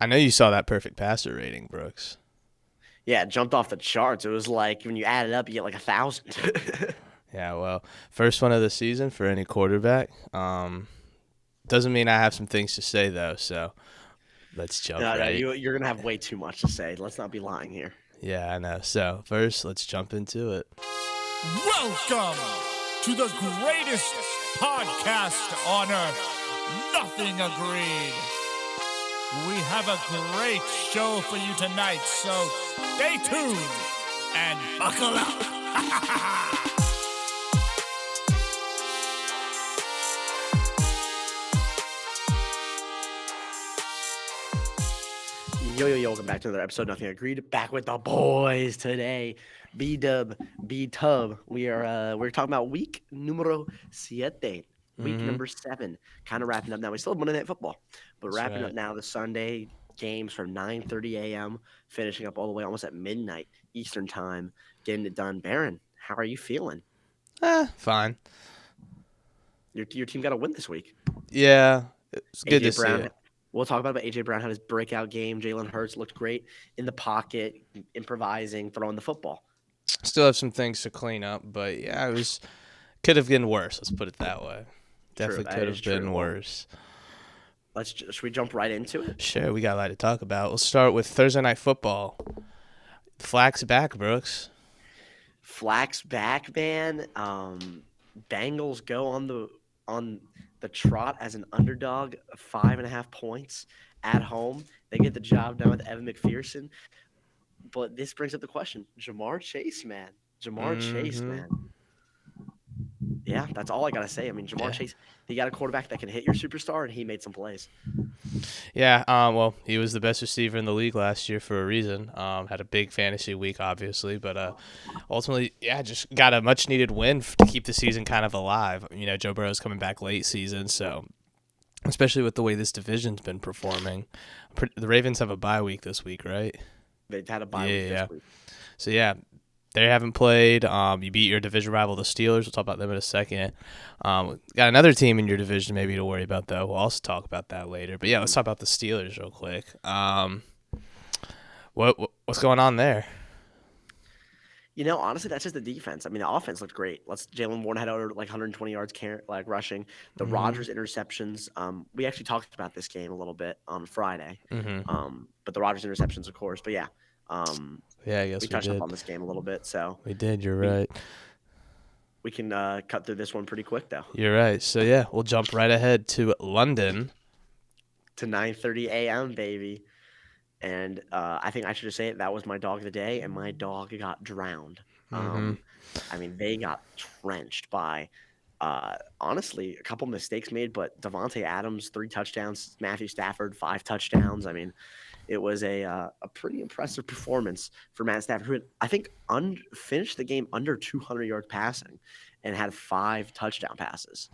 I know you saw that perfect passer rating, Brooks. Yeah, it jumped off the charts. It was like when you add it up, you get like 1,000. Yeah, well, first one of the season for any quarterback. Doesn't mean I have some things to say though, so let's jump No, right. you're gonna have way too much to say. Let's not be lying here. Yeah, I know. So first, let's jump into it. Welcome to the greatest podcast on earth. Nothing agreed. We have a great show for you tonight, so stay tuned and buckle up. Yo, welcome back to another episode. Nothing agreed. Back with the boys today. B Dub, B Tub. We're talking about week numero siete, week Mm-hmm. number 7. Kind of wrapping up now. We still have Monday Night Football, but That's wrapping up right. now the Sunday games from 9:30 a.m. finishing up all the way almost at midnight Eastern time, getting it done. Baron, how are you feeling? Fine. Your team got a win this week. Yeah, it's good AJ to see Brown. it. We'll talk about AJ Brown had his breakout game. Jalen Hurts looked great in the pocket, improvising, throwing the football. Still have some things to clean up, but yeah, it was could have been worse. Let's put it that way. True, Definitely that could is have true. been Well, worse. should we jump right into it? Sure, we got a lot to talk about. We'll start with Thursday night football. Flax back, Brooks. Flax back, man. Bengals go on the trot as an underdog, 5.5 points at home. They get the job done with Evan McPherson. But this brings up the question: Jamar Chase, man. Jamar Chase, Mm-hmm. man. Yeah, that's all I gotta say. I mean, Jamar Yeah. Chase, he got a quarterback that can hit your superstar, and he made some plays. Yeah, well, he was the best receiver in the league last year for a reason. Had a big fantasy week, obviously, but ultimately, yeah, just got a much needed win to keep the season kind of alive. You know, Joe Burrow's coming back late season, so especially with the way this division's been performing, the Ravens have a bye week this week, right? They've had a bye Yeah, week yeah. this week. So yeah, they haven't played. You beat your division rival, the Steelers. We'll talk about them in a second. Got another team in your division maybe to worry about though. We'll also talk about that later. But yeah, let's talk about the Steelers real quick. What's going on there? Honestly, that's just the defense. I mean, the offense looked great. Jalen Warren had over like 120 yards, like rushing. The Mm-hmm. Rodgers interceptions. We actually talked about this game a little bit on Friday. Mm-hmm. But the Rodgers interceptions, of course. But yeah, um, Yeah, I we guess we touched up on did. this game a little bit, so We did. You're we right. we can cut through this one pretty quick though. You're right. So yeah, we'll jump right ahead to London. To 9:30 a.m. baby, and I think I should just say it. That was my dog of the day, and my dog got drowned. Mm-hmm. I mean, they got trenched by, honestly, a couple mistakes made, but Devontae Adams, 3 touchdowns, Matthew Stafford, 5 touchdowns. I mean, it was a pretty impressive performance for Matt Stafford, who had, I think finished the game under 200 yards passing and had 5 touchdown passes.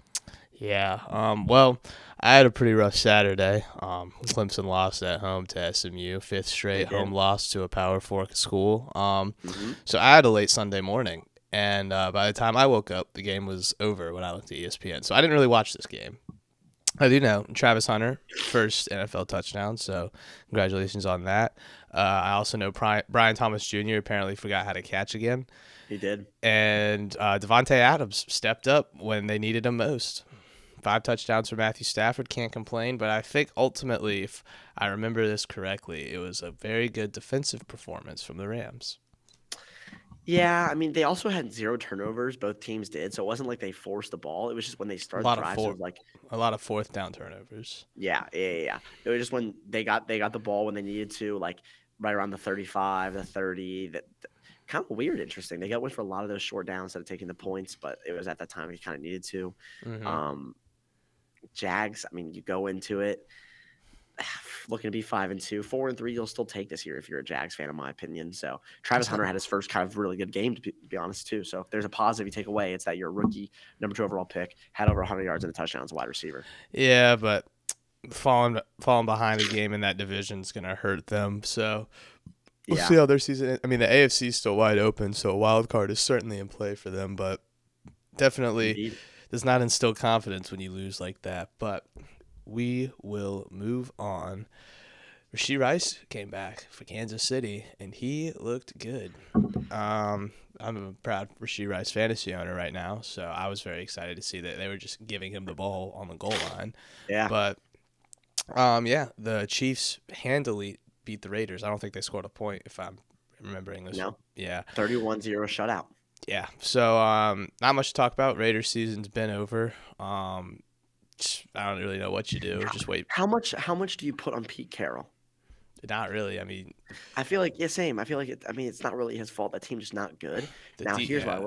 Yeah. Well, I had a pretty rough Saturday. Clemson lost at home to SMU, fifth They straight home did. loss to a Power Four school. Hmm. So I had a late Sunday morning, and by the time I woke up, the game was over when I looked at ESPN. So I didn't really watch this game. I do know Travis Hunter, first NFL touchdown, so congratulations on that. I also know Brian Thomas Jr. apparently forgot how to catch again, He did. and Devontae Adams stepped up when they needed him most. 5 touchdowns for Matthew Stafford, can't complain. But I think ultimately, if I remember this correctly, it was a very good defensive performance from the Rams. Yeah, I mean, they also had 0 turnovers, both teams did, so it wasn't like they forced the ball, it was just when they A started lot of drives, it was like a lot of fourth down turnovers. yeah. It was just when they got the ball when they needed to, like, right around the 35, the 30, that kinda weird, interesting. They went for a lot of those short downs instead of taking the points, but it was at that time he kinda needed to. Hmm. Um, Jags, I mean, you go into it looking to be 5-2, 4-3. You'll still take this year if you're a Jags fan, in my opinion. So Travis Hunter had his first kind of really good game, to be honest, too. So if there's a positive you take away, it's that your rookie number 2 overall pick had over 100 yards and a touchdown as a wide receiver. Yeah, but falling behind the game in that division is gonna hurt them. So we'll see Yeah, how their season. I mean, the AFC is still wide open, so a wild card is certainly in play for them. But definitely indeed. does not instill confidence when you lose like that. But we will move on. Rashee Rice came back for Kansas City, and he looked good. I'm a proud Rashee Rice fantasy owner right now, so I was very excited to see that they were just giving him the ball on the goal line. Yeah. But yeah, the Chiefs handily beat the Raiders. I don't think they scored a point, if I'm remembering this. No. Yeah, 31-0 shutout. yeah. So not much to talk about. Raiders season's been over. I don't really know what you do. Just wait. How much do you put on Pete Carroll? Not really. I mean, I feel like same. I feel like it's not really his fault. That team's just not good. Now, here's what I yeah.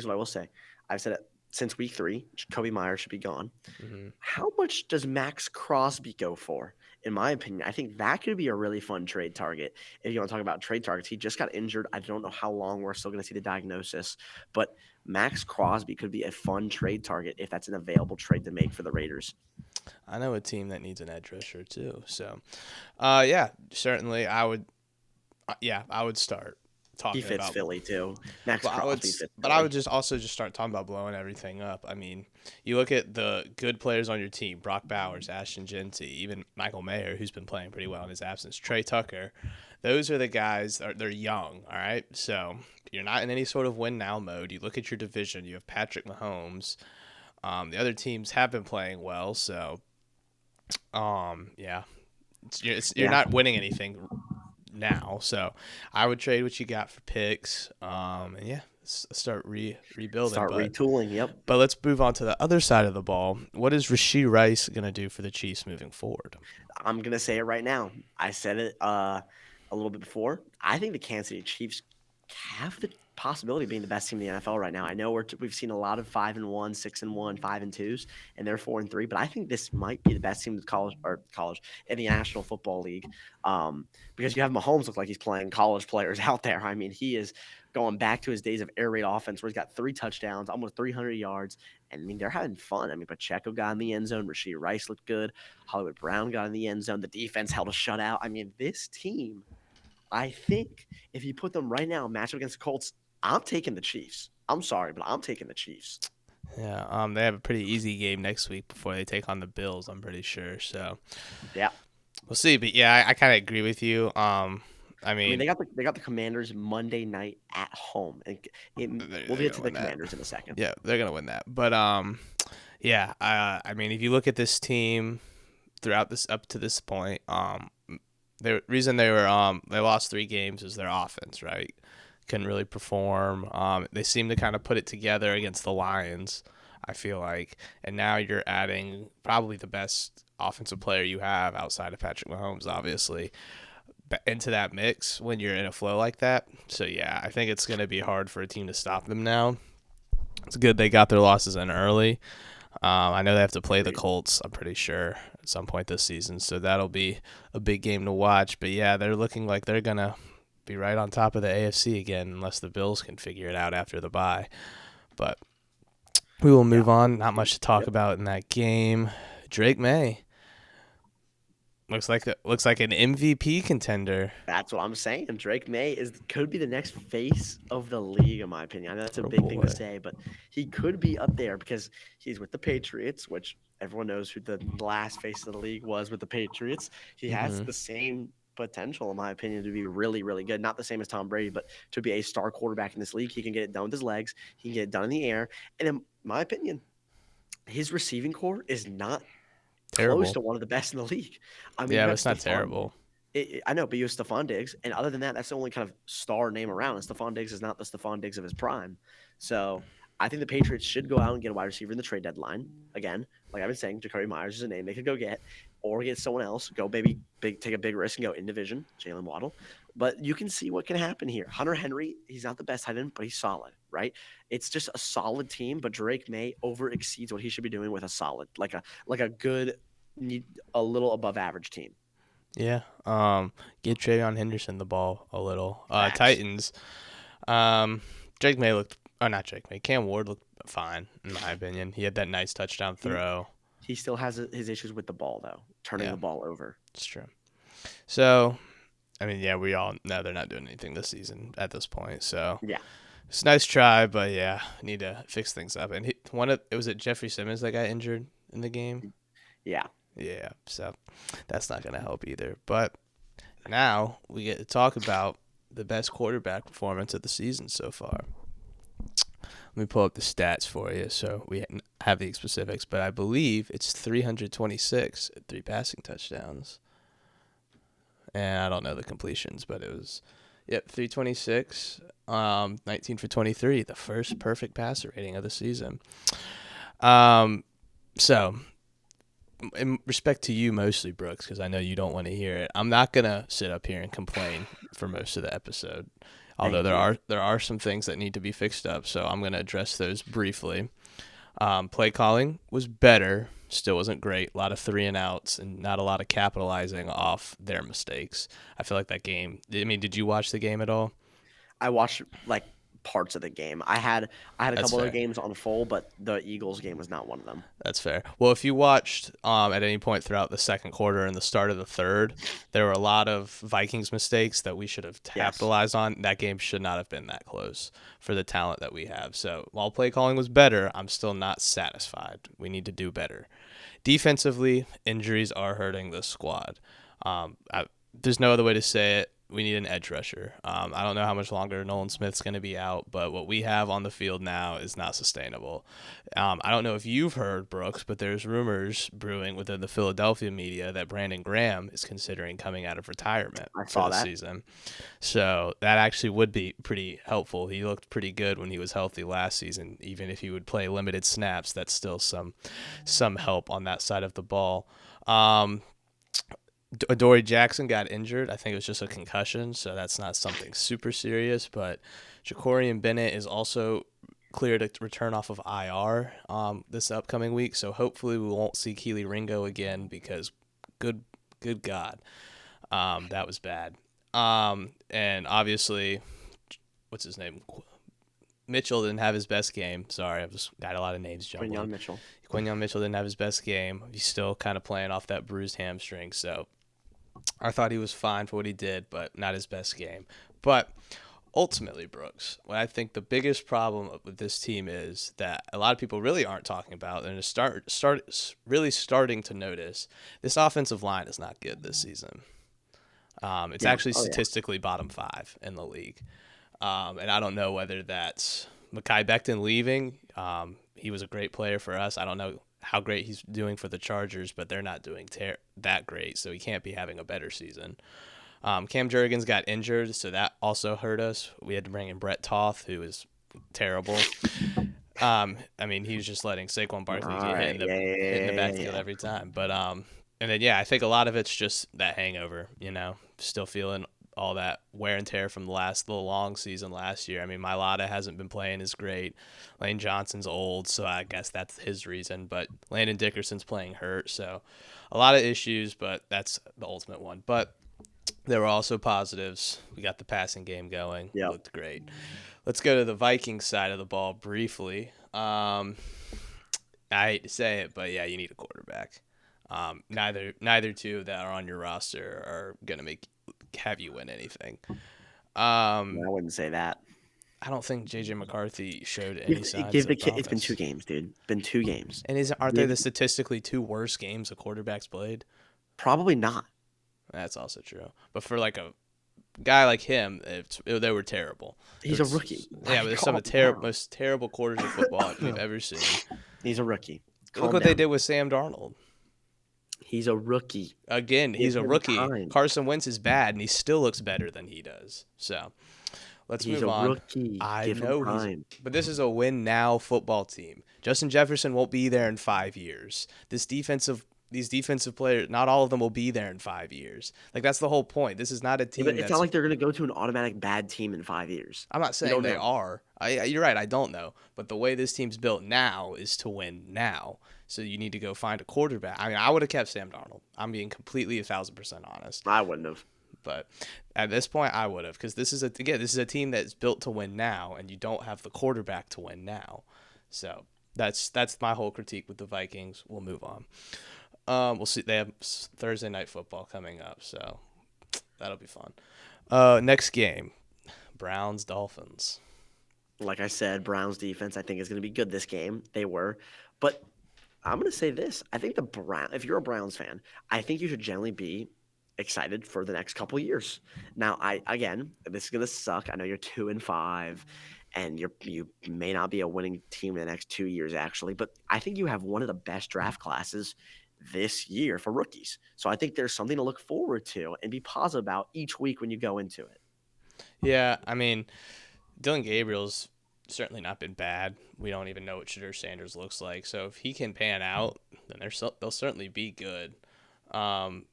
will say. I've said it since week 3. Kobe Myers should be gone. Mhm. How much does Max Crosby go for? In my opinion, I think that could be a really fun trade target. If you want to talk about trade targets, he just got injured. I don't know how long we're still going to see the diagnosis, but Max Crosby could be a fun trade target if that's an available trade to make for the Raiders. I know a team that needs an edge rusher too. So, yeah, certainly I would. Yeah, I would start He talking fits about. Philly too. Max Crosby fits But I Philly. would just also just start talking about blowing everything up. I mean, you look at the good players on your team: Brock Bowers, Ashton Genty, even Michael Mayer, who's been playing pretty well in his absence. Trey Tucker. Those are the guys. They're young. All right, so you're not in any sort of win now mode. You look at your division. You have Patrick Mahomes. The other teams have been playing well, so yeah, you're Yeah. not winning anything now. So I would trade what you got for picks. And yeah, let's start rebuilding. Start retooling. Yep. But let's move on to the other side of the ball. What is Rashee Rice gonna do for the Chiefs moving forward? I'm gonna say it right now. I said it a little bit before. I think the Kansas City Chiefs have the possibility of being the best team in the NFL right now. I know we've seen a lot of 5-1, 6-1, 5-2s, and they're 4-3. But I think this might be the best team in college in the National Football League, because you have Mahomes look like he's playing college players out there. I mean, he is going back to his days of air raid offense where he's got 3 touchdowns, almost 300 yards. And I mean, they're having fun. I mean, Pacheco got in the end zone. Rashee Rice looked good. Hollywood Brown got in the end zone. The defense held a shutout. I mean, this team, I think if you put them right now, match up against the Colts, I'm taking the Chiefs. I'm sorry, but I'm taking the Chiefs. Yeah, they have a pretty easy game next week before they take on the Bills. I'm pretty sure. So Yeah. we'll see. But yeah, I kind of agree with you. I I mean, mean, they got the Commanders Monday night at home, and we'll they're get to gonna the win that. Commanders in a second. Yeah, they're gonna win that. But yeah. I mean, if you look at this team throughout this up to this point, the reason they lost 3 games is their offense, right? Couldn't really perform. They seem to kind of put it together against the Lions, I feel like, and now you're adding probably the best offensive player you have outside of Patrick Mahomes, obviously, into that mix when you're in a flow like that. So yeah, I think it's gonna be hard for a team to stop them now. It's good they got their losses in early. I know they have to play the Colts, I'm pretty sure, at some point this season. So that'll be a big game to watch. But yeah, they're looking like they're going to be right on top of the AFC again, unless the Bills can figure it out after the bye. But we will move on. Not much to talk about in that game. Drake May looks like an MVP contender. That's what I'm saying. Drake May could be the next face of the league, in my opinion. I know that's a big thing to say, but he could be up there because he's with the Patriots, which everyone knows who the last face of the league was with the Patriots. He has the same potential, in my opinion, to be really, really good. Not the same as Tom Brady, but to be a star quarterback in this league. He can get it done with his legs. He can get it done in the air. And in my opinion, his receiving core is not Terrible. close to one of the best in the league. I mean, Yeah, but it's not terrible. I know, but you have Stephon Diggs, and other than that, that's the only kind of star name around. And Stephon Diggs is not the Stephon Diggs of his prime. So I think the Patriots should go out and get a wide receiver in the trade deadline. Again, like I've been saying, Jacoby Myers is a name they could go get, or get someone else. Go take a big risk and go in division, Jalen Waddle. But you can see what can happen here. Hunter Henry, he's not the best tight end, but he's solid, right? It's just a solid team, but Drake May over exceeds what he should be doing with a solid, like a good, a little above average team. Yeah. Get Travion Henderson the ball a little. Titans. Drake May looked. Oh, not Drake May. Cam Ward looked fine in my opinion. He had that nice touchdown throw. He still has his issues with the ball though, turning the ball over. It's true. So, I mean, yeah, we all know they're not doing anything this season at this point. So yeah, it's a nice try, but yeah, need to fix things up. And it was Jeffrey Simmons that got injured in the game. Yeah. Yeah, so that's not going to help either. But now we get to talk about the best quarterback performance of the season so far. Let me pull up the stats for you so we have the specifics, but I believe it's 326 at 3 passing touchdowns. And I don't know the completions, but it was, 326, 19 for 23, the first perfect passer rating of the season. So, in respect to you mostly, Brooks, because I know you don't want to hear it, I'm not going to sit up here and complain for most of the episode. Although there are some things that need to be fixed up, so I'm going to address those briefly. Play calling was better, still wasn't great. A lot of 3-and-outs and not a lot of capitalizing off their mistakes. I feel like that game. I mean, did you watch the game at all? I watched like parts of the game. I had a That's couple other fair. games on full, but the Eagles game was not one of them. That's fair. Well, if you watched at any point throughout the second quarter and the start of the third, there were a lot of Vikings mistakes that we should have capitalized on. That game should not have been that close for the talent that we have. So while play calling was better, I'm still not satisfied. We need to do better. Defensively, injuries are hurting the squad. There's no other way to say it. We need an edge rusher. I don't know how much longer Nolan Smith's going to be out, but what we have on the field now is not sustainable. I don't know if you've heard, Brooks, but there's rumors brewing within the Philadelphia media that Brandon Graham is considering coming out of retirement for the season. So that actually would be pretty helpful. He looked pretty good when he was healthy last season. Even if he would play limited snaps, that's still some help on that side of the ball. Adoree Jackson got injured. I think it was just a concussion, so that's not something super serious. But Jacorian Bennett is also cleared to return off of IR this upcoming week, so hopefully we won't see Keely Ringo again because good God, that was bad. And obviously, what's his name? Mitchell didn't have his best game. Sorry, I've just got a lot of names jumbled. Quinyon Mitchell didn't have his best game. He's still kind of playing off that bruised hamstring, so I thought he was fine for what he did, but not his best game. But ultimately, Brooks, what I think the biggest problem with this team is that a lot of people really aren't talking about and really starting to notice this offensive line is not good this season. It's actually statistically bottom 5 in the league. And I don't know whether that's Mekhi Becton leaving. He was a great player for us. I don't know how great he's doing for the Chargers, but they're not doing that great, so he can't be having a better season. Cam Jurgens got injured, so that also hurt us. We had to bring in Brett Toth, who is terrible. I mean, he was just letting Saquon Barkley get hit in the backfield every time. But and then I think a lot of it's just that hangover. Still feeling all that wear and tear from the long season last year. I mean, Mailata hasn't been playing as great. Lane Johnson's old, so I guess that's his reason. But Landon Dickerson's playing hurt, so a lot of issues, but that's the ultimate one. But there were also positives. We got the passing game going. Yep. Looked great. Let's go to the Vikings side of the ball briefly. I hate to say it, but you need a quarterback. Neither two that are on your roster are going to have you win anything. I wouldn't say that. I don't think J.J. McCarthy showed any signs of promise. It's been 2 games, dude. Been 2 games. And aren't they the statistically 2 worst games a quarterback's played? Probably not. That's also true. But for like a guy like him, they were terrible. He's a rookie. Yeah, but they're some of the most terrible quarters of football we've ever seen. He's a rookie. Look what they did with Sam Darnold. He's a rookie. Again, he's a rookie. Carson Wentz is bad, and he still looks better than he does. So let's move on. Rookie. I know but this is a win now football team. Justin Jefferson won't be there in 5 years. These defensive players, not all of them will be there in 5 years. Like, that's the whole point. This is not a team. But it's not like they're going to go to an automatic bad team in 5 years. I'm not saying they are. You're right. I don't know. But the way this team's built now is to win now. So you need to go find a quarterback. I mean, I would have kept Sam Darnold. I'm being completely 1,000% honest. I wouldn't have. But at this point, I would have, because this is a team that's built to win now, and you don't have the quarterback to win now. So that's my whole critique with the Vikings. We'll move on. We'll see. They have Thursday night football coming up, so that'll be fun. Next game, Browns Dolphins. Like I said, Browns defense I think is going to be good this game. They were, but I'm going to say this. I think if you're a Browns fan, I think you should generally be excited for the next couple years. Now, this is gonna suck. I know you're 2-5, and you may not be a winning team in the next 2 years, actually, but I think you have one of the best draft classes this year for rookies. So I think there's something to look forward to and be positive about each week when you go into it. Yeah, I mean, Dylan Gabriel's certainly not been bad. We don't even know what Shadur Sanders looks like. So if he can pan out, then they'll certainly be good. Um,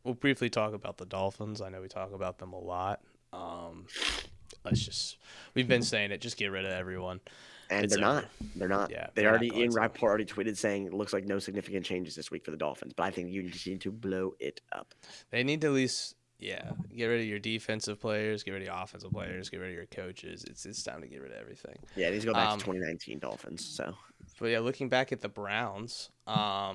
we'll briefly talk about the Dolphins. I know we talk about them a lot. Um, we've been saying it, just get rid of everyone. And It's they're not. over. They're not. Yeah, They they're not already going Ian to. Rappaport already tweeted saying it looks like no significant changes this week for the Dolphins, but I think you just need to blow it up. They need to at least, get rid of your defensive players, get rid of your offensive players, get rid of your coaches. It's time to get rid of everything. Yeah, it needs to go back to 2019 Dolphins. So, But yeah, looking back at the Browns, I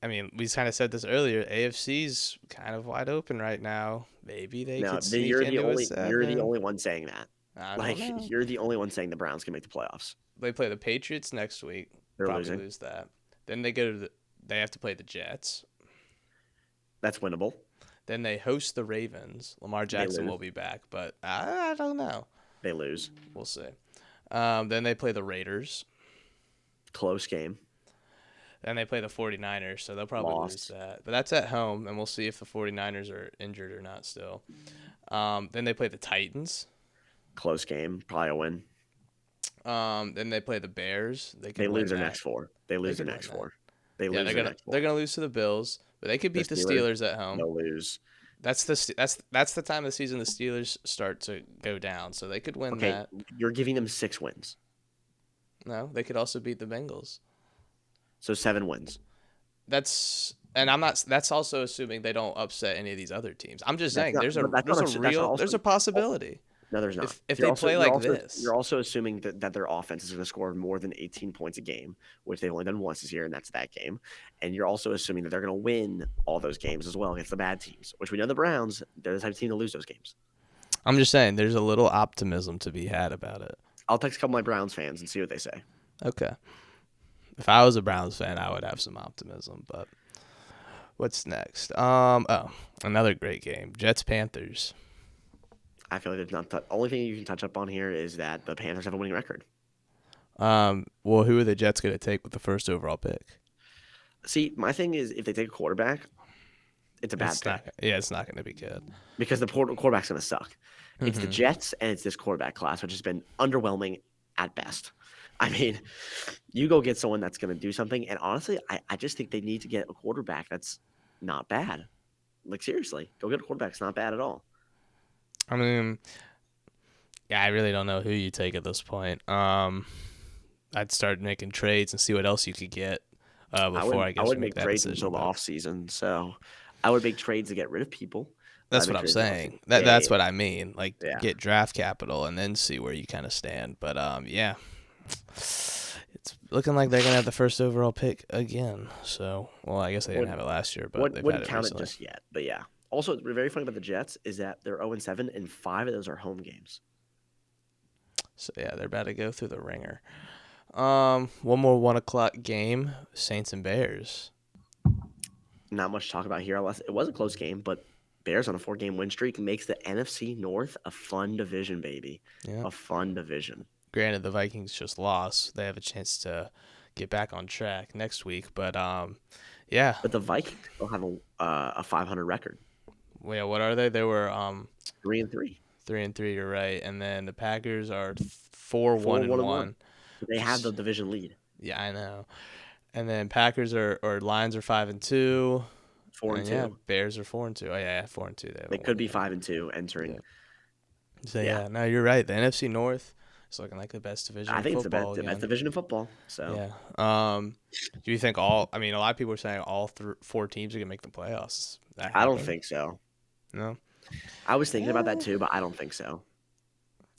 mean, we kind of said this earlier. AFC's kind of wide open right now. Maybe they no, could sneak into a you're the 7. only one saying that. I don't Like know. you're the only one saying the Browns can make the playoffs. They play the Patriots next week. They're Probably losing. lose that. Then they have to play the Jets. That's winnable. Then they host the Ravens. Lamar Jackson lose. will be back, but I don't know. They lose. We'll see. Then they play the Raiders. Close game. Then they play the 49ers, so they'll probably lose Lost. that. But that's at home, and we'll see if the 49ers are injured or not still. Then they play the Titans. Close game. Probably a win. Then they play the Bears. They lose their next 4. They lose their next 4. They lose their next 4. They're gonna lose to the Bills, but they could beat the Steelers at home. They'll lose. That's the time of the season the Steelers start to go down, so they could win that. You're giving them 6 wins. No, they could also beat the Bengals. So 7 wins. That's also assuming they don't upset any of these other teams. I'm just saying there's a possibility. No, there's not. If they play like this. You're also assuming that their offense is going to score more than 18 points a game, which they've only done once this year, and that's that game. And you're also assuming that they're going to win all those games as well against the bad teams, which we know the Browns, they're the type of team to lose those games. I'm just saying there's a little optimism to be had about it. I'll text a couple of my Browns fans and see what they say. Okay. If I was a Browns fan, I would have some optimism, but what's next? Another great game. Jets-Panthers. I feel like there's not the only thing you can touch up on here is that the Panthers have a winning record. Well, who are the Jets going to take with the first overall pick? See, my thing is if they take a quarterback, it's a bad pick. It's not going to be good. Because the quarterback's going to suck. It's the Jets and it's this quarterback class, which has been underwhelming at best. I mean, you go get someone that's going to do something. And honestly, I just think they need to get a quarterback that's not bad. Like, seriously, go get a quarterback that's not bad at all. I mean, I really don't know who you take at this point. I'd start making trades and see what else you could get before I would make make trades decision. until the offseason. So I would make trades to get rid of people. That's what I'm saying. That's what I mean. Like, get draft capital and then see where you kind of stand. But, it's looking like they're going to have the first overall pick again. So, well, I guess they didn't have it last year, but they've wouldn't had it count recently. it just yet. But, yeah. Also, what's very funny about the Jets is that they're 0-7, and 5 of those are home games. So, yeah, they're about to go through the ringer. One more 1 o'clock game, Saints and Bears. Not much to talk about here. It was a close game, but Bears on a 4-game win streak makes the NFC North a fun division, baby. Yeah. A fun division. Granted, the Vikings just lost. They have a chance to get back on track next week, but yeah. But the Vikings still have a 500 record. Well, yeah, what are they? They were 3-3. 3-3, you're right. And then the Packers are 4-1-1. They have the division lead. Yeah, I know. And then Packers or Lions are 5-2. 4-2. Yeah, Bears are 4-2. Oh yeah, 4-2. They could be 5-2 entering. Yeah. So yeah, no, you're right. The NFC North is looking like the best division. I think it's the best division of football. So yeah. Do you think a lot of people are saying all 4 teams are gonna make the playoffs? I don't think so. No. I was thinking about that too, but I don't think so.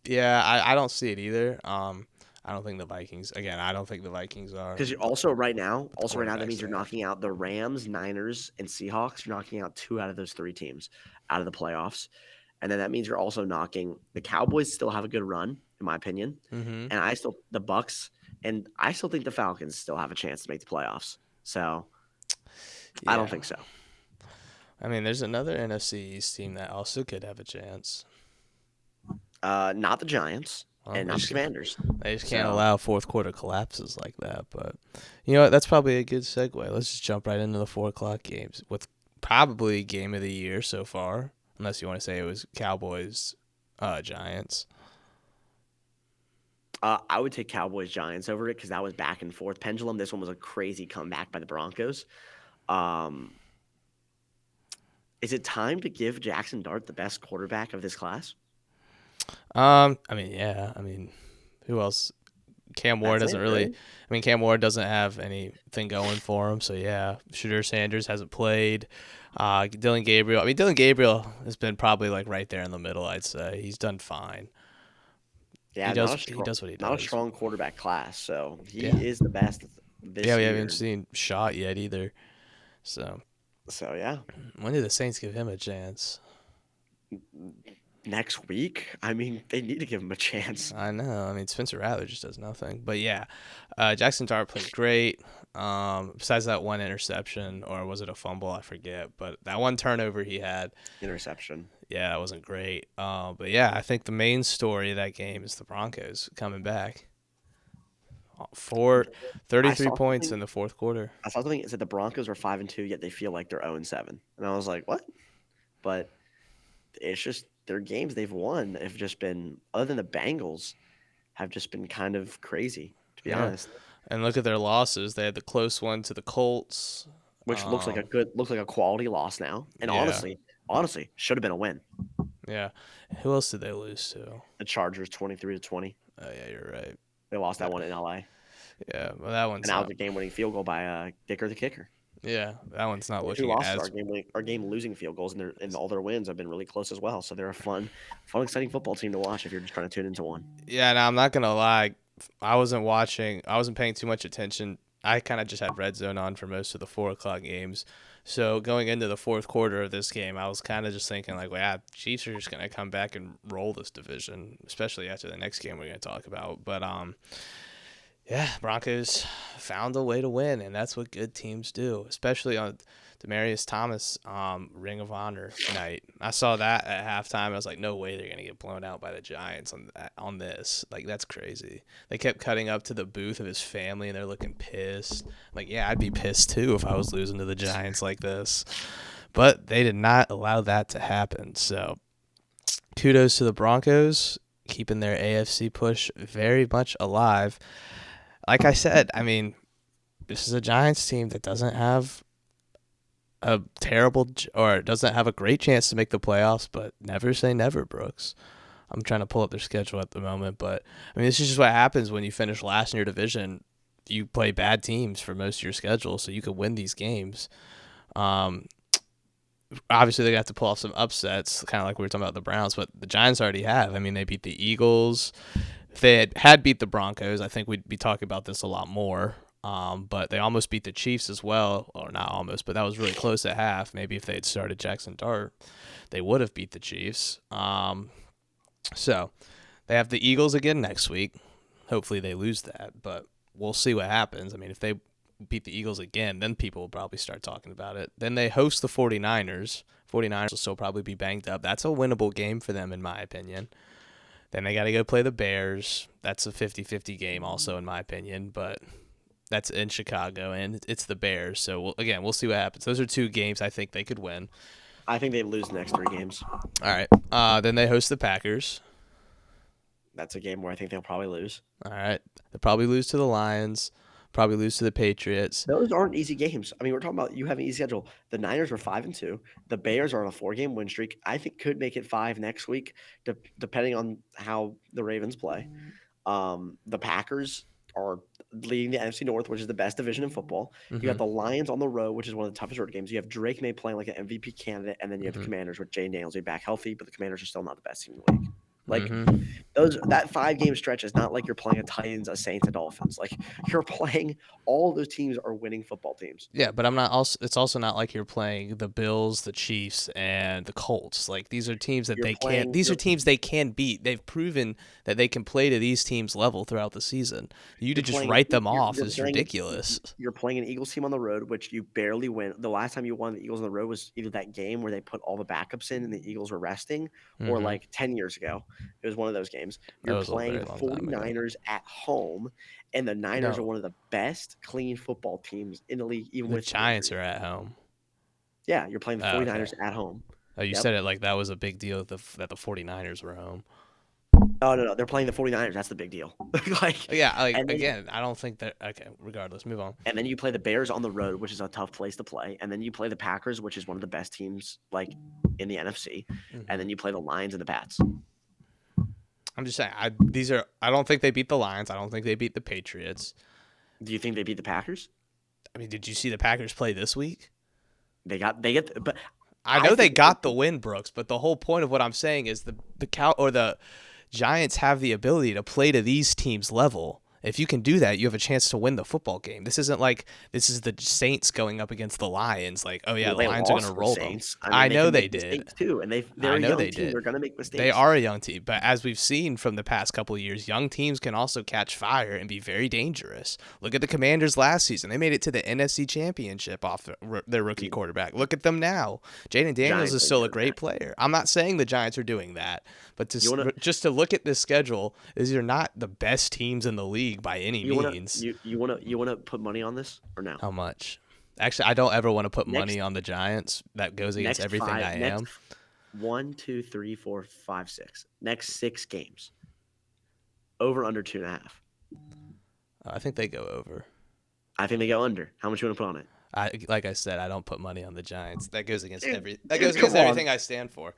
Yeah, I don't see it either. I don't think the Vikings. Again, I don't think the Vikings are. Because also right now, that means you're knocking out the Rams, Niners, and Seahawks. You're knocking out 2 out of those 3 teams out of the playoffs, and then that means you're also knocking the Cowboys. Still have a good run, in my opinion, and the Bucks, and I still think the Falcons still have a chance to make the playoffs. So, I don't think so. I mean, there's another NFC East team that also could have a chance. Not the Giants Well, and not the Commanders. they just can't So allow fourth quarter collapses like that. But you know what? That's probably a good segue. Let's just jump right into the 4 o'clock games with probably game of the year so far, unless you want to say it was Cowboys, Giants. I would take Cowboys Giants over it because that was back and forth pendulum. This one was a crazy comeback by the Broncos. Um, is it time to give Jackson Dart the best quarterback of this class? I mean, yeah. I mean, who else? Cam Ward That's doesn't it, really. right? I mean, Cam Ward doesn't have anything going for him. So yeah, Shooter Sanders hasn't played. Dylan Gabriel. I mean, Dylan Gabriel has been probably like right there in the middle. I'd say he's done fine. He Yeah, does. He does what he not a does. strong quarterback class. So Yeah. he is the best Yeah, this we year. haven't seen Shot yet either. So So yeah, when do the Saints give him a chance? next week. I mean, they need to give him a chance. I know. I mean, Spencer Rattler just does nothing. But yeah, Jackson Dart played great. Besides that one interception, or was it a fumble? I forget. But that one turnover he had, Interception. yeah, that wasn't great. But yeah, I think the main story of that game is the Broncos coming back. Four, I 33 saw points something. in the fourth quarter. I saw something. It said the Broncos are 5-2, yet they feel like they're 0-7, and I was like, what? But it's just their games they've won have just been, other than the Bengals, have just been kind of crazy, to be Yeah. honest. And look at their losses. They had the close one to the Colts. Which looks like a quality loss now. And Yeah. honestly, should have been a win. Yeah. Who else did they lose to? The Chargers 23-20. Oh, yeah, you're right. They lost that one in LA. Yeah, well, that And one's that was not. a game-winning field goal by Dicker the kicker. Yeah, that one's not The two looking losses as. are game-losing field goals, and all their wins have been really close as well. So they're a fun, exciting football team to watch if you're just trying to tune into one. Yeah, now I'm not gonna lie. I wasn't watching. I wasn't paying too much attention. I kind of just had Red Zone on for most of the 4 o'clock games. So going into the fourth quarter of this game, I was kind of just thinking like, well, yeah, Chiefs are just gonna come back and roll this division, especially after the next game we're gonna talk about. But yeah, Broncos found a way to win, and that's what good teams do, especially on Demaryius Thomas Ring of Honor night. I saw that at halftime. I was like, no way they're going to get blown out by the Giants on this. Like, that's crazy. They kept cutting up to the booth of his family, and they're looking pissed. Like, yeah, I'd be pissed too if I was losing to the Giants like this. But they did not allow that to happen. So kudos to the Broncos, keeping their AFC push very much alive. Like I said, I mean, this is a Giants team that doesn't have a or doesn't have a great chance to make the playoffs, but never say never, Brooks. I'm trying to pull up their schedule at the moment, but I mean, this is just what happens when you finish last in your division. You play bad teams for most of your schedule, so you could win these games. Obviously, they have to pull off some upsets, kind of like we were talking about the Browns, but the Giants already have. I mean, they beat the Eagles. If they had beat the Broncos, I think we'd be talking about this a lot more. But they almost beat the Chiefs as well, or not almost, but that was really close at half. Maybe if they had started Jackson Dart, they would have beat the Chiefs. So they have the Eagles again next week. Hopefully they lose that, but we'll see what happens. I mean, if they beat the Eagles again, then people will probably start talking about it. Then they host the 49ers. 49ers will still probably be banged up. That's a winnable game for them, in my opinion. Then they got to go play the Bears. That's a 50-50 game also, in my opinion, but that's in Chicago, and it's the Bears. So, we'll see what happens. Those are two games I think they could win. I think they lose the next 3 games. All right. Then they host the Packers. That's a game where I think they'll probably lose. All right. They'll probably lose to the Lions, probably lose to the Patriots. Those aren't easy games. I mean, we're talking about you have an easy schedule. The Niners were 5-2. The Bears are on a 4-game win streak. I think could make it 5 next week, depending on how the Ravens play. The Packers are leading the NFC North, which is the best division in football. You got the Lions on the road, which is one of the toughest road games. You have Drake May playing like an MVP candidate, and then you have the Commanders with Jay Daniels being back healthy, but the Commanders are still not the best team in the league. Like Mm-hmm. that 5-game stretch is not like you're playing a Titans, a Saints, a Dolphins. Like you're playing all of those teams are winning football teams. Yeah, but I'm not also. It's also not like you're playing the Bills, the Chiefs, and the Colts. Like these are teams that You're they can't. playing These are you're teams they can beat. They've proven that they can play to these teams' level throughout the season. You to you're just playing write them you're, off you're is playing ridiculous. you're playing an Eagles team on the road, which you barely win. The last time you won the Eagles on the road was either that game where they put all the backups in and the Eagles were resting, or Mm-hmm. like 10 years ago. It was one of those games. That You're was a playing very the long time ago. 49ers at home, and the Niners are No, one of the best clean football teams in the league, even the with some Giants injuries. are at home. Yeah, you're playing the Oh, okay. 49ers at home. Oh, you Yep. said it like that was a big deal that the 49ers were home. Oh, no. They're playing the 49ers. That's the big deal. like, Yeah, like and then again, I don't think that. Okay, regardless, move on. and then you play the Bears on the road, which is a tough place to play. And then you play the Packers, which is one of the best teams like in the NFC. And Mm-hmm. then you play the Lions and the Pats. I'm just saying. These are. I don't think they beat the Lions. I don't think they beat the Patriots. Do you think they beat the Packers? I mean, did you see the Packers play this week? But I I know they think got the win, Brooks, but the whole point of what I'm saying is the Giants have the ability to play to these teams' level. If you can do that, you have a chance to win the football game. This isn't like this is the Saints going up against the Lions. Like, oh yeah, well, the they Lions are going lost to the roll them. Saints. I mean, I they know can they make did. mistakes too, and they're I a know young they team. did. They're going to make mistakes. They are a young team, but as we've seen from the past couple of years, young teams can also catch fire and be very dangerous. Look at the Commanders last season; they made it to the NFC Championship off their rookie quarterback. Look at them now. Jaden Daniels Giants is ain't still a doing great that. player. I'm not saying the Giants are doing that, but You want to just to look at this schedule, these are not the best teams in the league by any means. you want to put money on this or no? How much? Actually, I don't ever want to put Next money on the Giants. That goes against everything I next am. 1, 2, 3, 4, 5, 6. Next 6 games. Over under 2.5. I think they go over. I think they go under. How much you want to put on it? Like I said, I don't put money on the Giants. That goes against Dude, everything come on. I stand for.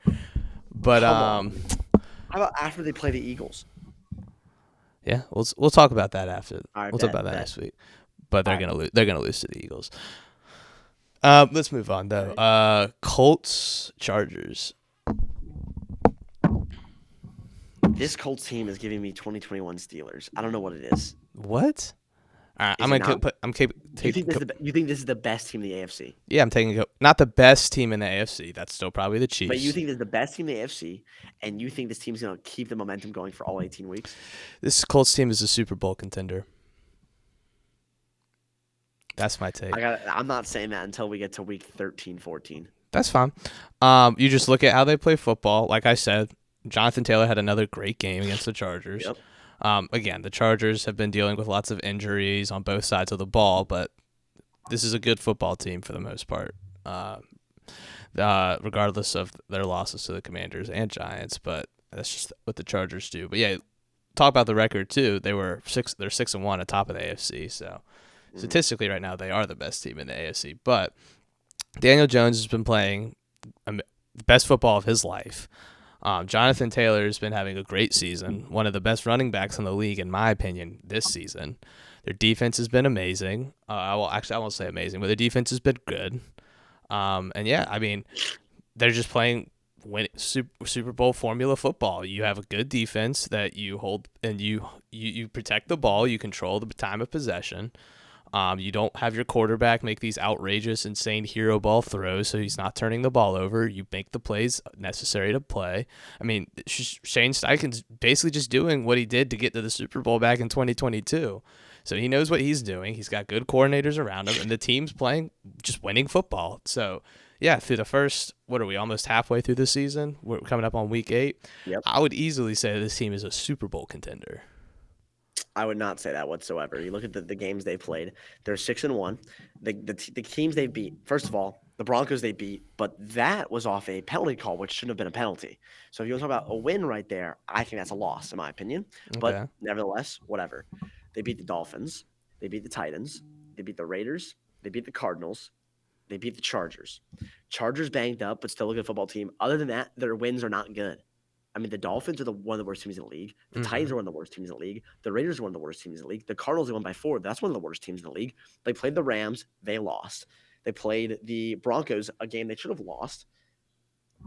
But Come on. How about after they play the Eagles? yeah, we'll talk about that after. All right, We'll talk bet, about that bet. next week. But they're All right. gonna lose. They're gonna lose to the Eagles. Let's move on though. Colts, Chargers. This Colts team is giving me 2021 Steelers. I don't know what it is. What? All right, Is I'm it gonna not? put. I'm Do you taking. think you think this is the best team in the AFC? Yeah, I'm taking. Not the best team in the AFC. That's still probably the Chiefs. But you think this is the best team in the AFC, and you think this team's going to keep the momentum going for all 18 weeks? This Colts team is a Super Bowl contender. That's my take. I'm not saying that until we get to week 13, 14. That's fine. You just look at how they play football. Like I said, Jonathan Taylor had another great game against the Chargers. Yep. Again, the Chargers have been dealing with lots of injuries on both sides of the ball, but this is a good football team for the most part, regardless of their losses to the Commanders and Giants. But that's just what the Chargers do. But yeah, talk about the record too. They're 6-1 at top of the AFC. So statistically, right now they are the best team in the AFC. But Daniel Jones has been playing the best football of his life. Jonathan Taylor has been having a great season, one of the best running backs in the league, in my opinion, this season. Their defense has been amazing. I won't say amazing, but their defense has been good. And yeah, I mean, they're just playing Super Bowl formula football. You have a good defense that you hold, and you protect the ball. You control the time of possession. You don't have your quarterback make these outrageous, insane hero ball throws, so he's not turning the ball over. You make the plays necessary to play. I mean, Shane Steichen's basically just doing what he did to get to the Super Bowl back in 2022. So he knows what he's doing. He's got good coordinators around him, and the team's playing just winning football. So, yeah, through the first, what are we, almost halfway through the season? We're coming up on week 8. Yep. I would easily say this team is a Super Bowl contender. I would not say that whatsoever. You look at the games they played; they're 6-1. The teams they beat. First of all, the Broncos they beat, but that was off a penalty call, which shouldn't have been a penalty. So if you want to talk about a win right there, I think that's a loss in my opinion. But Okay. nevertheless, whatever. They beat the Dolphins. They beat the Titans. They beat the Raiders. They beat the Cardinals. They beat the Chargers. Chargers banged up, but still a good football team. Other than that, their wins are not good. I mean, the Dolphins are one of the worst teams in the league. The Titans are one of the worst teams in the league. The Raiders are one of the worst teams in the league. The Cardinals won by 4. That's one of the worst teams in the league. They played the Rams. They lost. They played the Broncos, a game they should have lost.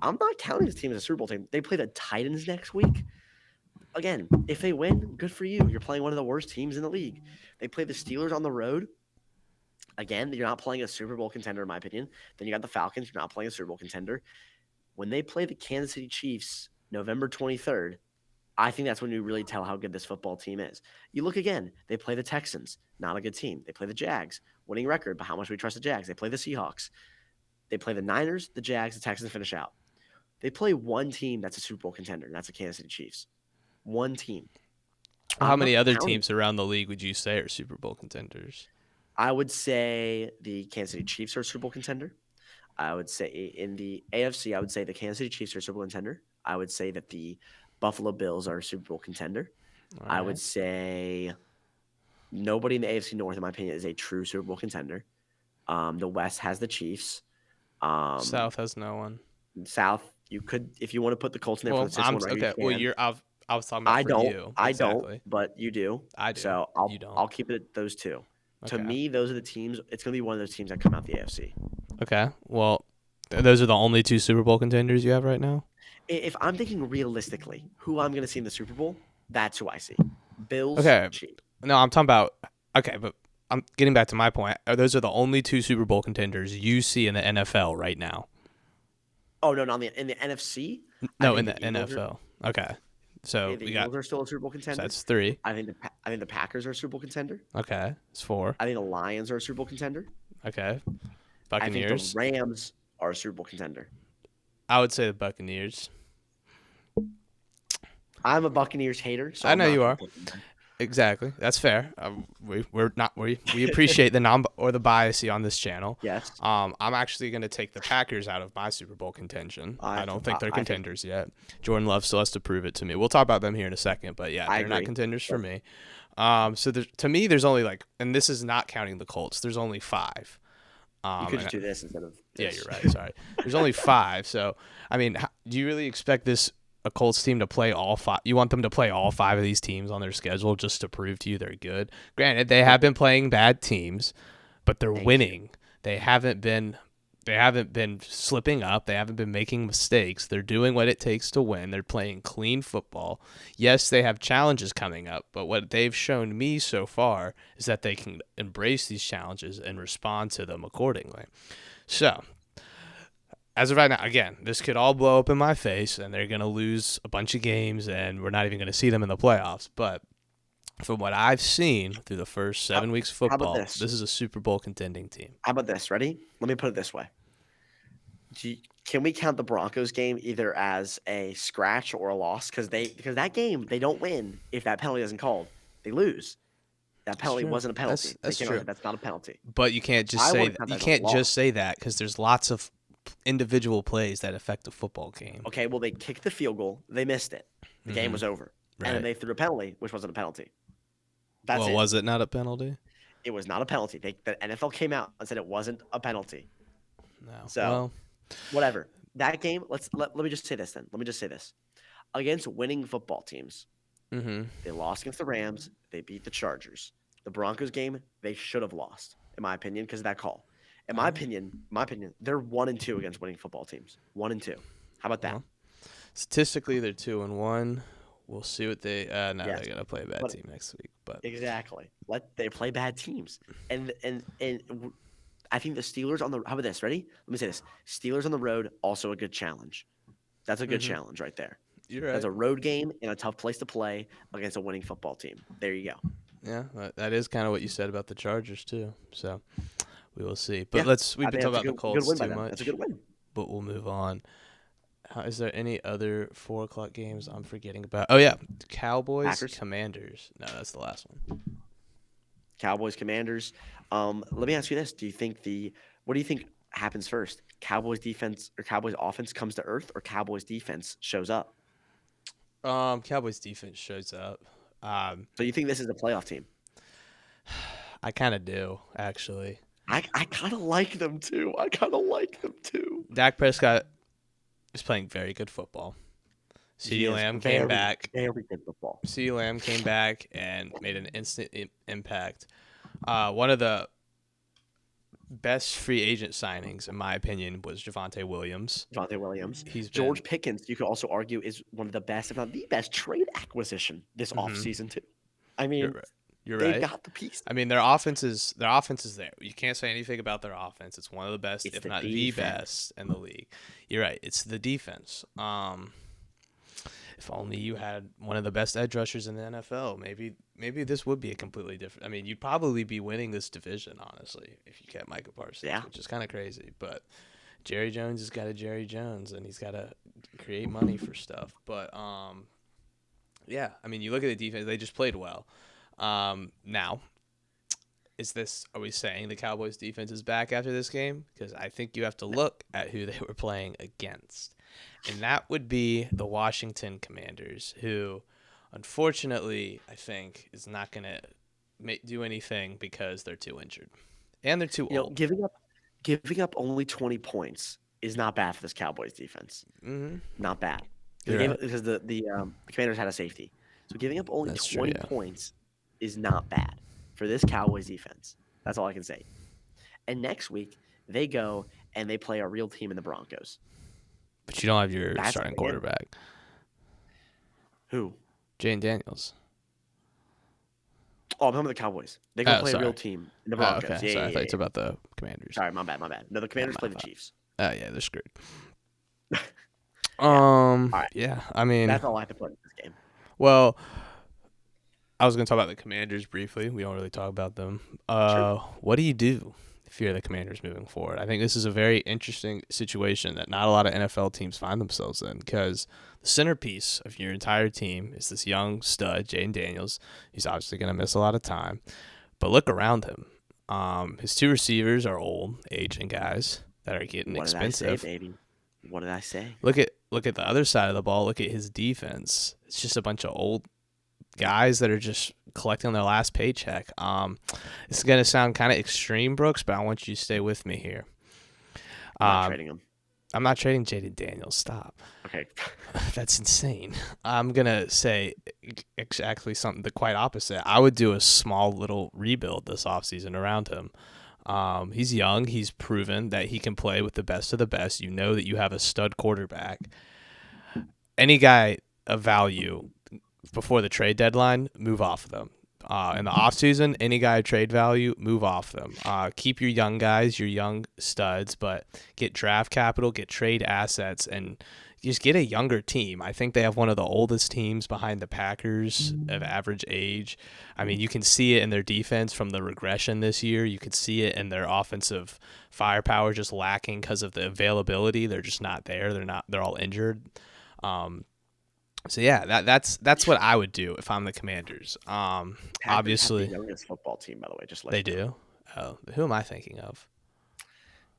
I'm not counting this team as a Super Bowl team. They play the Titans next week. again, if they win, good for you. You're playing one of the worst teams in the league. They play the Steelers on the road. Again, you're not playing a Super Bowl contender, in my opinion. Then you got the Falcons. You're not playing a Super Bowl contender. When they play the Kansas City Chiefs November 23rd, I think that's when you really tell how good this football team is. You look again, they play the Texans, not a good team. They play the Jags, winning record, but how much we trust the Jags. They play the Seahawks. They play the Niners, the Jags, the Texans finish out. They play one team that's a Super Bowl contender, and that's the Kansas City Chiefs. One team. How I'm not many other counting. teams around the league would you say are Super Bowl contenders? I would say the Kansas City Chiefs are a Super Bowl contender. I would say in the AFC, I would say the Kansas City Chiefs are a Super Bowl contender. I would say that the Buffalo Bills are a Super Bowl contender. All I right. would say nobody in the AFC North, in my opinion, is a true Super Bowl contender. The West has the Chiefs. South has no one. South, you could, if you want to put the Colts in there for Well, the system one, right, okay. you Well, can. I was talking about I for don't. you. I Exactly. don't, but you do. I do. So You don't. I'll keep it at those two. To Okay. me, those are the teams. It's going to be one of those teams that come out the AFC. Okay. Well, those are the only two Super Bowl contenders you have right now? If I'm thinking realistically, who I'm going to see in the Super Bowl, that's who I see. Bills, Okay. Chiefs. No, I'm talking about okay, but I'm getting back to my point. Those are the only two Super Bowl contenders you see in the NFL right now. Oh no, not in the NFC. No, in the Eagles NFL. Okay. So the we got Eagles are still a Super Bowl so contender. that's 3. I think the Packers are a Super Bowl contender. Okay. It's 4. I think the Lions are a Super Bowl contender. Okay. I think Buccaneers. the Rams are a Super Bowl contender. I would say the Buccaneers. I'm a Buccaneers hater, so I I'm know not you gonna are. put them there. Exactly. That's fair. We appreciate the the biasy on this channel. Yes. I'm actually going to take the Packers out of my Super Bowl contention. I don't think they're contenders yet. Jordan Love still has to prove it to me. We'll talk about them here in a second, but yeah, they're not contenders for me. So to me, there's only and this is not counting the Colts. There's only 5. You could just do this instead of Yeah, this. you're right. Sorry. There's only 5. So I mean, do you really expect a Colts team to play all 5? You want them to play all 5 of these teams on their schedule just to prove to you they're good? Granted, they have been playing bad teams, but they're winning. They haven't been slipping up. They haven't been making mistakes. They're doing what it takes to win. They're playing clean football. Yes, they have challenges coming up, but what they've shown me so far is that they can embrace these challenges and respond to them accordingly. So, as of right now, again, this could all blow up in my face, and they're going to lose a bunch of games, and we're not even going to see them in the playoffs. But from what I've seen through the first 7 weeks of football, this is a Super Bowl contending team. How about this? Ready? Let me put it this way. Can we count the Broncos game either as a scratch or a loss? Because that game, they don't win if that penalty isn't called. They lose. That penalty wasn't a penalty. That's true. That's not a penalty. But you can't just say that because there's lots of individual plays that affect a football game. Okay, well, they kicked the field goal. They missed it. The game was over. Right. And then they threw a penalty, which wasn't a penalty. That's it. Was it not a penalty? It was not a penalty. The NFL came out and said it wasn't a penalty. No. So, whatever. That game, let me just say this then. Let me just say this. Against winning football teams, they lost against the Rams. They beat the Chargers. The Broncos game, they should have lost, in my opinion, because of that call. In my opinion, they're 1-2 against winning football teams. 1-2. How about that? Well, statistically, they're 2-1. We'll see what they. They're gonna play a bad team next week. But exactly, they play bad teams, and I think the Steelers on the. How about this? Ready? Let me say this: Steelers on the road, also a good challenge. That's a good challenge right there. You're right. That's a road game in a tough place to play against a winning football team. There you go. Yeah, that is kind of what you said about the Chargers too. So we will see. But we've been talking about the Colts too much. That's a good win. But we'll move on. Is there any other 4:00 games I'm forgetting about? Oh yeah, Cowboys, Packers. Commanders. No, that's the last one. Cowboys, Commanders. Let me ask you this: what do you think happens first? Cowboys defense or Cowboys offense comes to earth, or Cowboys defense shows up? Cowboys defense shows up. So you think this is a playoff team? I kind of do, actually. I kind of like them too. Dak Prescott is playing very good football. CeeDee Lamb came back. Very good football. CeeDee Lamb came back and made an instant impact. One of the best free agent signings, in my opinion, was Javonte Williams. Javonte Williams. He's been George Pickens, you could also argue, is one of the best, if not the best, trade acquisition this offseason, too. I you're mean, right. You're they've right. got the piece. I mean, their offense is there. You can't say anything about their offense. It's one of the best, It's if the not the defense. best, in the league. You're right. It's the defense. If only you had one of the best edge rushers in the NFL, maybe this would be a completely different. I mean, you'd probably be winning this division, honestly, if you kept Micah Parsons, Yeah. which is kind of crazy. But Jerry Jones has got a Jerry Jones, and he's got to create money for stuff. But yeah, I mean, you look at the defense; they just played well. Now, are we saying the Cowboys defense is back after this game? Because I think you have to look at who they were playing against. And that would be the Washington Commanders, who, unfortunately, I think is not going to do anything because they're too injured. And they're too old. Giving up only 20 points is not bad for this Cowboys defense. Mm-hmm. Not bad. Right. Because the Commanders had a safety. So giving up only That's 20 true, yeah. points is not bad for this Cowboys defense. That's all I can say. And next week, they go and they play a real team in the Broncos. But you don't have your That's starting bad. quarterback. Who? Jane Daniels. Oh, I'm talking about the Cowboys. They go play a real team in the Broncos. Okay. Yeah, Sorry, I thought you yeah. were about the Commanders. Sorry, my bad. No, the Commanders play the bad. Chiefs. Oh, yeah, they're screwed. All right. Yeah, I mean, That's all I have to put in this game. well, I was going to talk about the Commanders briefly. We don't really talk about them. Sure. What do you do if you're the Commanders moving forward? I think this is a very interesting situation that not a lot of NFL teams find themselves in, because the centerpiece of your entire team is this young stud, Jaden Daniels. He's obviously going to miss a lot of time. But look around him. His two receivers are old, aging guys that are getting expensive. What did I say, baby? What did I say? Look at the other side of the ball. Look at his defense. It's just a bunch of old guys that are just collecting their last paycheck. It's going to sound kind of extreme, Brooks, but I want you to stay with me here. I'm not trading him. I'm not trading Jaden Daniels. Stop. Okay. That's insane. I'm going to say exactly something the quite opposite. I would do a small little rebuild this offseason around him. He's young. He's proven that he can play with the best of the best. You know that you have a stud quarterback. Any guy of value before the trade deadline, move off of them. In the offseason, any guy of trade value, move off them. Keep your young guys, your young studs, but get draft capital, get trade assets, and just get a younger team. I think they have one of the oldest teams behind the Packers of average age. I mean, you can see it in their defense from the regression this year. You could see it in their offensive firepower just lacking because of the availability. They're just not there. They're all injured. So yeah, that's what I would do if I'm the Commanders. Packers Obviously, have the youngest football team, by the way. Just like they do. Oh, who am I thinking of?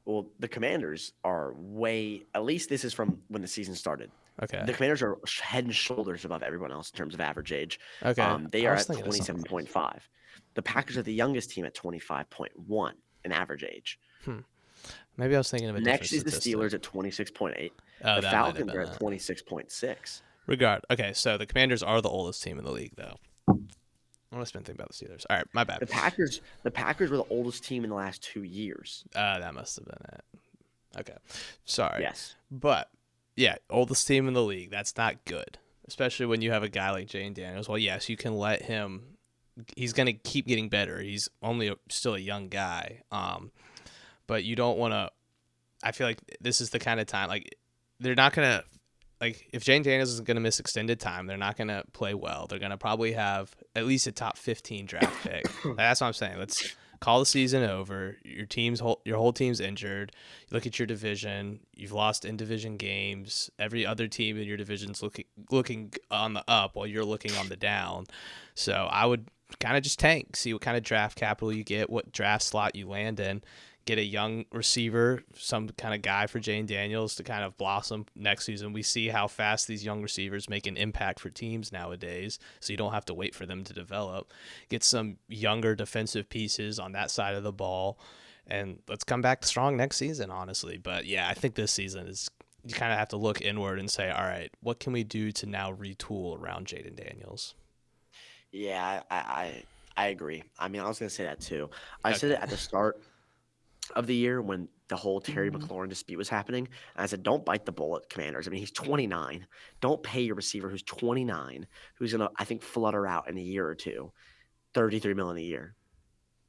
Well, the Commanders are way. At least this is from when the season started. Okay. The Commanders are head and shoulders above everyone else in terms of average age. Okay. They I are was at thinking of something 27.5. The Packers are the youngest team at 25.1 in average age. Maybe I was thinking of a Next is different the statistic. Steelers at 26.8. Oh, The that might have Falcons been are at that. 26.6. Okay, so the Commanders are the oldest team in the league, though. I want to spend thinking about the Steelers. All right, my bad. The Packers were the oldest team in the last 2 years. That must have been it. Okay, sorry. Yes. But yeah, oldest team in the league. That's not good, especially when you have a guy like Jane Daniels. Well, yes, you can let him. He's going to keep getting better. He's only still a young guy. But you don't want to. I feel like this is the kind of time they're not going to. If Jane Daniels is going to miss extended time, they're not going to play well. They're going to probably have at least a top 15 draft pick. That's what I'm saying. Let's call the season over. Your whole team's injured. You look at your division. You've lost in division games. Every other team in your division's looking on the up while you're looking on the down. So I would kind of just tank, see what kind of draft capital you get, what draft slot you land in. Get a young receiver, some kind of guy for Jane Daniels to kind of blossom next season. We see how fast these young receivers make an impact for teams nowadays, so you don't have to wait for them to develop. Get some younger defensive pieces on that side of the ball, and let's come back strong next season, honestly. But yeah, I think this season is you kind of have to look inward and say, all right, what can we do to now retool around Jaden Daniels? Yeah, I agree. I mean, I was going to say that too. I said it at the start. of the year when the whole Terry McLaurin dispute was happening. And I said, don't bite the bullet, Commanders. I mean, he's 29. Don't pay your receiver who's 29, who's going to, I think, flutter out in a year or two, 33 million a year.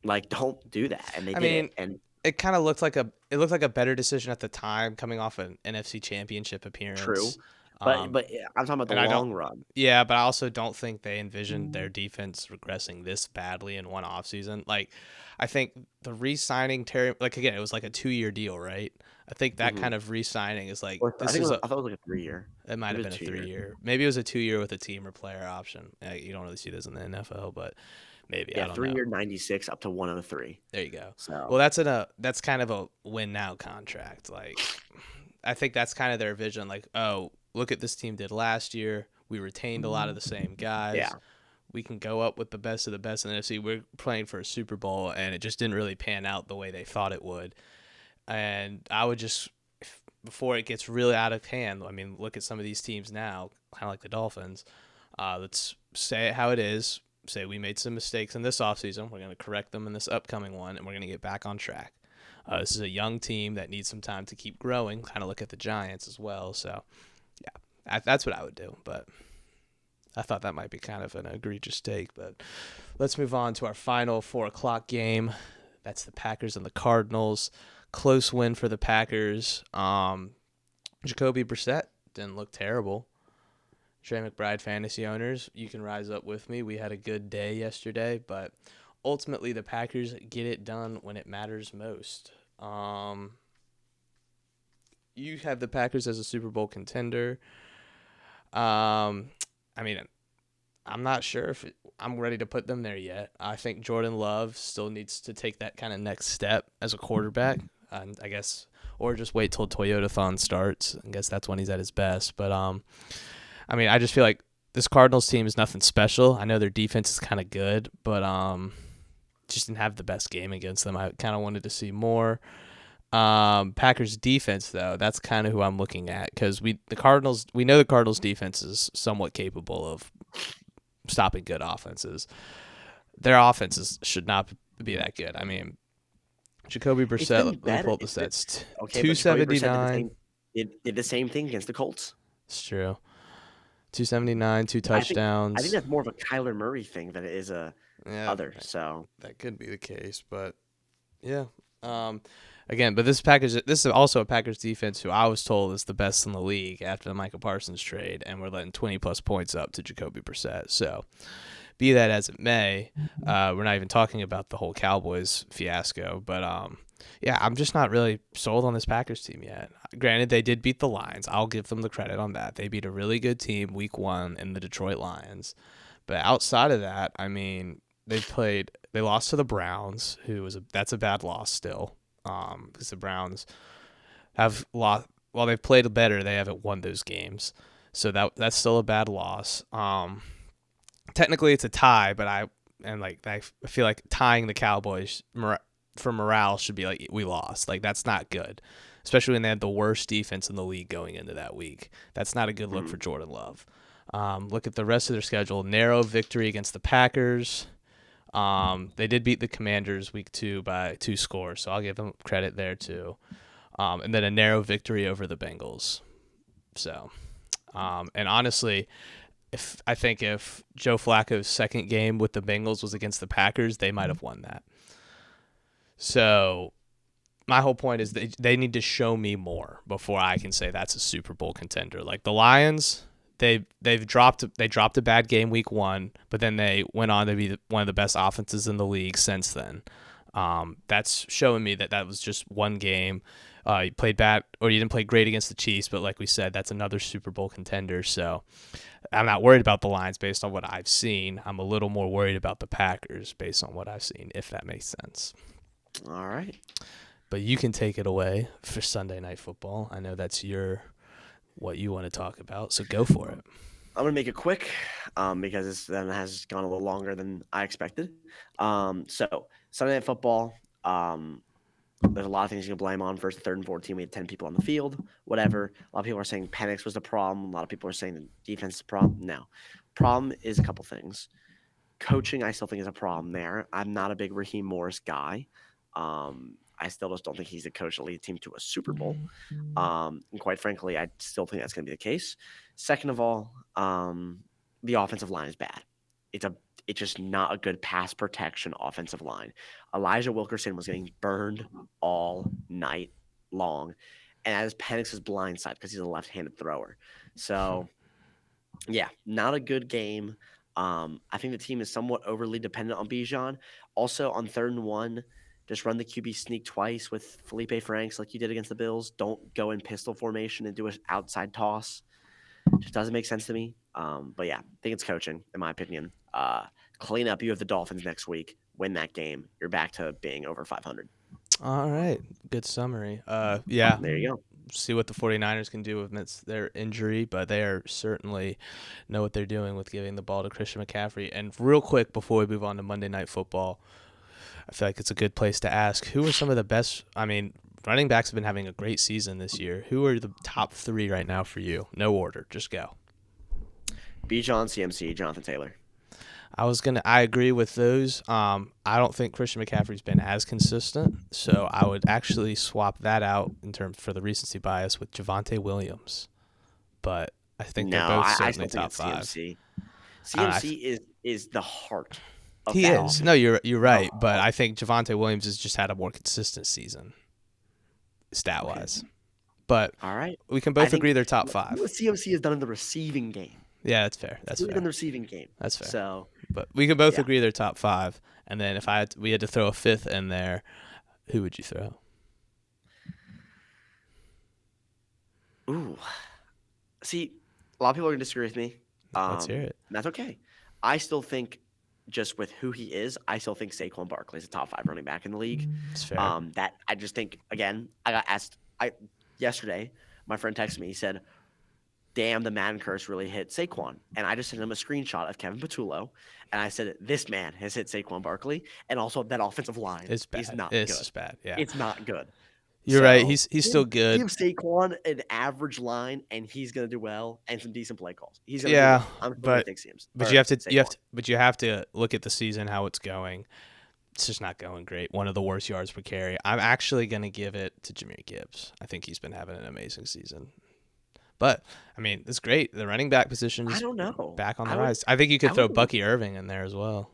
Like, don't do that. And they I did it. mean, And it kind of looked like a better decision at the time, coming off an NFC Championship true. appearance. But Um, I'm talking about the and I don't, long run. yeah, but I also don't think they envisioned their defense regressing this badly in one offseason. Like, I think the re-signing Terry, like again, it was like a 2-year deal, right? I think that Hmm. kind of re-signing is like Or I this think is a. I thought it was like a 3 year. It might Maybe have it been was a 2 year. 3-year. Maybe it was a 2-year with a team or player option. You don't really see those in the NFL, but maybe I Yeah, don't 3 year know. 96 up to 103. There you go. Well, So that's kind of a win now contract. Like, I think that's kind of their vision. Like, oh, look at this team did last year. We retained a lot of the same yeah, guys. We can go up with the best of the best in the NFC. We're playing for a Super Bowl, and it just didn't really pan out the way they thought it would. And I would just, before it gets really out of hand, I mean, look at some of these teams now, kind of like the Dolphins. Let's say it how it is. Say we made some mistakes in this offseason. We're going to correct them in this upcoming one, and we're going to get back on track. This is a young team that needs some time to keep growing. Kind of look at the Giants as well. So, yeah, that's what I would do. But I thought that might be kind of an egregious take. But let's move on to our final 4 o'clock game. That's the Packers and the Cardinals. Close win for the Packers. Jacoby Brissett didn't look terrible. Trey McBride fantasy owners, you can rise up with me. We had a good day yesterday, but ultimately the Packers get it done when it matters most. You have the Packers as a Super Bowl contender. I mean, I'm not sure if I'm ready to put them there yet. I think Jordan Love still needs to take that kind of next step as a quarterback. And I guess, or just wait till Toyotathon starts. I guess that's when he's at his best. But I mean, I just feel like this Cardinals team is nothing special. I know their defense is kind of good, but just didn't have the best game against them. I kind of wanted to see more. Packers defense though, that's kind of who I'm looking at because we know the Cardinals defense is somewhat capable of stopping good offenses. Their offenses should not be that good. I mean, Jacoby it's been Brissett. Let me better. pull up the stats. Okay, but Jacoby Brissett did the 279. same. Did the same thing against the Colts. It's true. 279, two I think touchdowns. that's more of a Kyler Murray thing than it is a Yeah, other. So that could be the case, but yeah. Um, again, but this is also a Packers defense who I was told is the best in the league after the Michael Parsons trade, and we're letting 20 plus points up to Jacoby Brissett. So, be that as it may, we're not even talking about the whole Cowboys fiasco, but yeah, I'm just not really sold on this Packers team yet. Granted, they did beat the Lions. I'll give them the credit on that. They beat a really good team week 1 in the Detroit Lions. But outside of that, I mean, they lost to the Browns, that's a bad loss still. Because the Browns have lost, while they've played better, they haven't won those games. So that's still a bad loss. Technically it's a tie, but I feel like tying the Cowboys for morale should be like we lost. Like that's not good, especially when they had the worst defense in the league going into that week. That's not a good look for Jordan Love. Look at the rest of their schedule. Narrow victory against the Packers. They did beat the Commanders week 2 by 2 scores, so I'll give them credit there too. And then a narrow victory over the Bengals. So, and honestly, if Joe Flacco's second game with the Bengals was against the Packers, they might have won that. So my whole point is they need to show me more before I can say that's a Super Bowl contender. Like the Lions, they've dropped a bad game week 1, but then they went on to be one of the best offenses in the league since then. That's showing me that was just one game. You played bad, or you didn't play great against the Chiefs, but like we said, that's another Super Bowl contender. So I'm not worried about the Lions based on what I've seen. I'm a little more worried about the Packers based on what I've seen, if that makes sense. all right. But you can take it away for Sunday Night Football. I know that's what you want to talk about, so go for it. I'm gonna make it quick because this then has gone a little longer than I expected. So Sunday Night Football. There's a lot of things you can blame on. First, third, and 14, we had 10 people on the field. Whatever. A lot of people are saying Penix was the problem. A lot of people are saying the defense is the problem. No, problem is a couple things. Coaching, I still think is a problem there. I'm not a big Raheem Morris guy. I still just don't think he's the coach to lead a team to a Super Bowl. And quite frankly, I still think that's going to be the case. Second of all, the offensive line is bad. It's just not a good pass protection offensive line. Elijah Wilkerson was getting burned all night long, and that is Penix's blind side because he's a left-handed thrower. So, yeah, not a good game. I think the team is somewhat overly dependent on Bijan. Also, on 3rd and 1, just run the QB sneak twice with Felipe Franks like you did against the Bills. Don't go in pistol formation and do an outside toss. Just doesn't make sense to me. But yeah, I think it's coaching, in my opinion. Clean up. You have the Dolphins next week. Win that game. You're back to being over 500. All right. Good summary. Yeah. There you go. See what the 49ers can do amidst their injury, but they are certainly know what they're doing with giving the ball to Christian McCaffrey. And real quick, before we move on to Monday Night Football, I feel like it's a good place to ask, who are some of the best, running backs have been having a great season this year. Who are the top 3 right now for you? No order. Just go. Bijan, CMC, Jonathan Taylor. I agree with those. I don't think Christian McCaffrey's been as consistent, so I would actually swap that out in terms for the recency bias with Javonte Williams. But I think they're both certainly top 5. CMC. CMC is the heart of he that is. offense. No, you're right, but I think Javonte Williams has just had a more consistent season, stat wise. Okay. But all right, we can both agree they're top 5. What CMC has done in the receiving game. Yeah, that's fair. That's fair. In the receiving game. That's fair. So, but we can both agree they're top 5. And then if we had to throw a 5th in there, who would you throw? Ooh, see, a lot of people are gonna disagree with me. Let's hear it. That's okay. I still think, just with who he is, I still think Saquon Barkley is a top 5 running back in the league. That's fair. That I just think, again, I got asked. Yesterday, my friend texted me. He said, damn, the Madden curse really hit Saquon. And I just sent him a screenshot of Kevin Patullo. And I said, this man has hit Saquon Barkley. And also that offensive line is not good. It's bad, yeah. It's not good. You're right. He's still good. Give Saquon an average line, and he's going to do well, and some decent play calls. He's going to do well. I'm but you have to look at the season, how it's going. It's just not going great. One of the worst yards per carry. I'm actually going to give it to Jahmyr Gibbs. I think he's been having an amazing season. But, it's great. The running back position is back on the rise. I think you could throw Bucky Irving in there as well.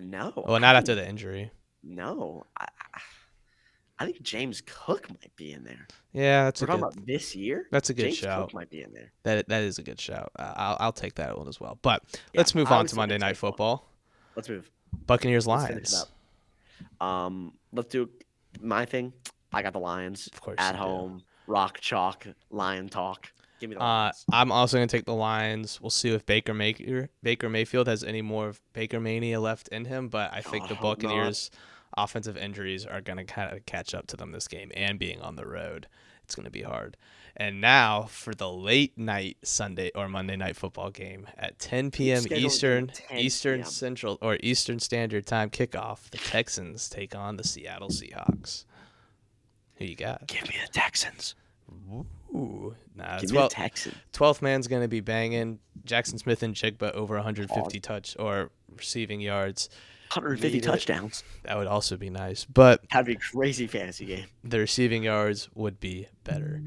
No. Well, not after the injury. No. I think James Cook might be in there. Yeah, We're talking about this year? That's a good James shout. Cook might be in there. That is a good shout. I'll take that one as well. But let's move on to Monday Night Football. Let's move. Buccaneers Lions. Let's do my thing. I got the Lions. Of course. At home. Rock chalk. Lion talk. Give me the Lions. I'm also going to take the Lions. We'll see if Baker Mayfield has any more of Baker mania left in him, but I think the Buccaneers' offensive injuries are going to kind of catch up to them this game, and being on the road, it's going to be hard. And now for the late night Sunday or Monday Night Football game at 10 p.m. Eastern Central or Eastern Standard Time kickoff, the Texans take on the Seattle Seahawks. Who you got? Give me the Texans. Ooh, nah. Give me the Texans. 12th man's gonna be banging. Jackson Smith and Jigba over 150 touch or receiving yards. 150 touchdowns. That would also be nice, but that'd be a crazy fantasy game. The receiving yards would be better.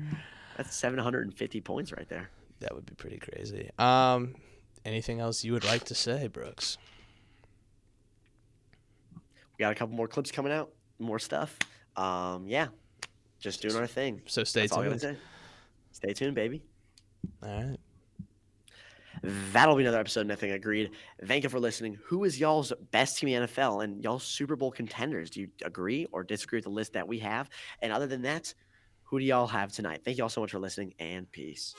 That's 750 points right there. That would be pretty crazy. Anything else you would like to say, Brooks? We got a couple more clips coming out, more stuff. Yeah, just doing our thing. So stay tuned. All I'm gonna say. Stay tuned, baby. All right. That'll be another episode of Nothing Agreed. Thank you for listening. Who is y'all's best team in the NFL and y'all's Super Bowl contenders? Do you agree or disagree with the list that we have? And other than that, who do y'all have tonight? Thank you all so much for listening, and peace.